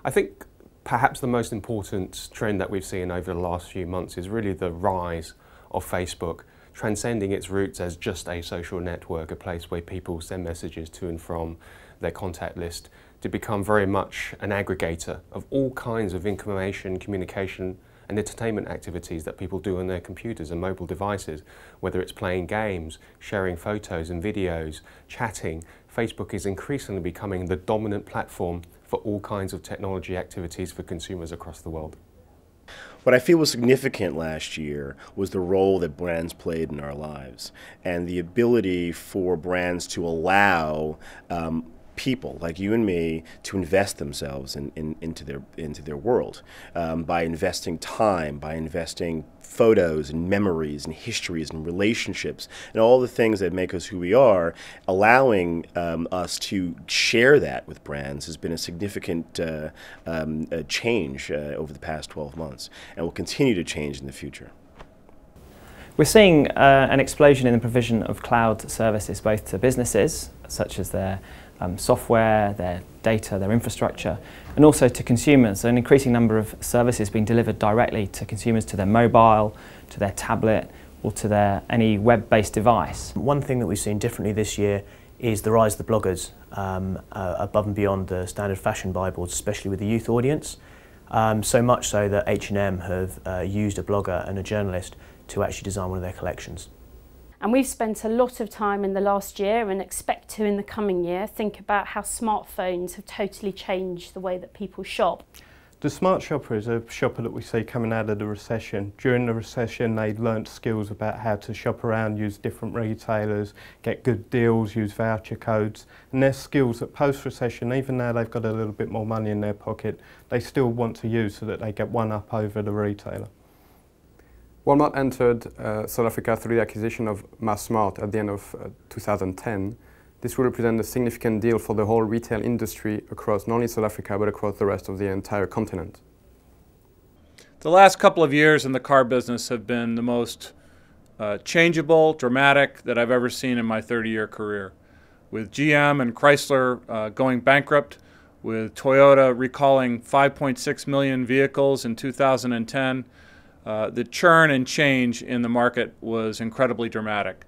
I think perhaps the most important trend that we've seen over the last few months is really the rise of Facebook, transcending its roots as just a social network, a place where people send messages to and from their contact list, to become very much an aggregator of all kinds of information, communication and entertainment activities that people do on their computers and mobile devices, whether it's playing games, sharing photos and videos, chatting. Facebook is increasingly becoming the dominant platform for all kinds of technology activities for consumers across the world. What I feel was significant last year was the role that brands played in our lives, and the ability for brands to allow people like you and me to invest themselves into their world by investing time, by investing photos and memories and histories and relationships and all the things that make us who we are. Allowing us to share that with brands has been a significant change over the past 12 months, and will continue to change in the future. We're seeing an explosion in the provision of cloud services, both to businesses, such as their software, their data, their infrastructure, and also to consumers. So an increasing number of services being delivered directly to consumers, to their mobile, to their tablet, or to any web-based device. One thing that we've seen differently this year is the rise of the bloggers, above and beyond the standard fashion Bibles, especially with the youth audience. So much so that H&M have used a blogger and a journalist to actually design one of their collections. And we've spent a lot of time in the last year, and expect to in the coming year, think about how smartphones have totally changed the way that people shop. The smart shopper is a shopper that we see coming out of the recession. During the recession, they learnt skills about how to shop around, use different retailers, get good deals, use voucher codes. And they're skills that post-recession, even now they've got a little bit more money in their pocket, they still want to use so that they get one up over the retailer. Walmart entered South Africa through the acquisition of MassMart at the end of 2010. This will represent a significant deal for the whole retail industry across not only South Africa but across the rest of the entire continent. The last couple of years in the car business have been the most changeable, dramatic that I've ever seen in my 30-year career. With GM and Chrysler going bankrupt, with Toyota recalling 5.6 million vehicles in 2010, the churn and change in the market was incredibly dramatic.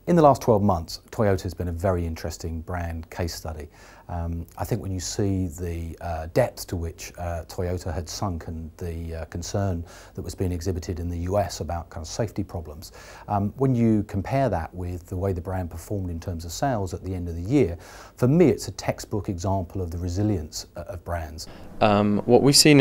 In the last 12 months, Toyota has been a very interesting brand case study. I think when you see the depth to which Toyota had sunk and the concern that was being exhibited in the US about kind of safety problems, when you compare that with the way the brand performed in terms of sales at the end of the year, for me it's a textbook example of the resilience of brands. What we've seen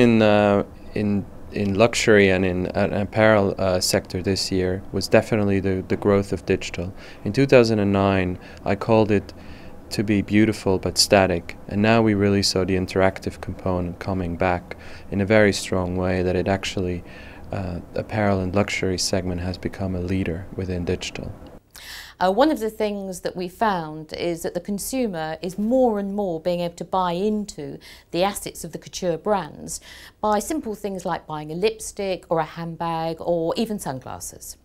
in luxury and in an apparel sector this year was definitely the growth of digital. In 2009, I called it to be beautiful but static, and now we really saw the interactive component coming back in a very strong way, that it actually, apparel and luxury segment has become a leader within digital. One of the things that we found is that the consumer is more and more being able to buy into the assets of the couture brands by simple things like buying a lipstick or a handbag or even sunglasses.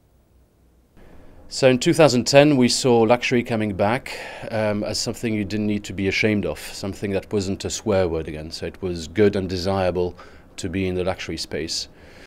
So in 2010 we saw luxury coming back as something you didn't need to be ashamed of, something that wasn't a swear word again, so it was good and desirable to be in the luxury space.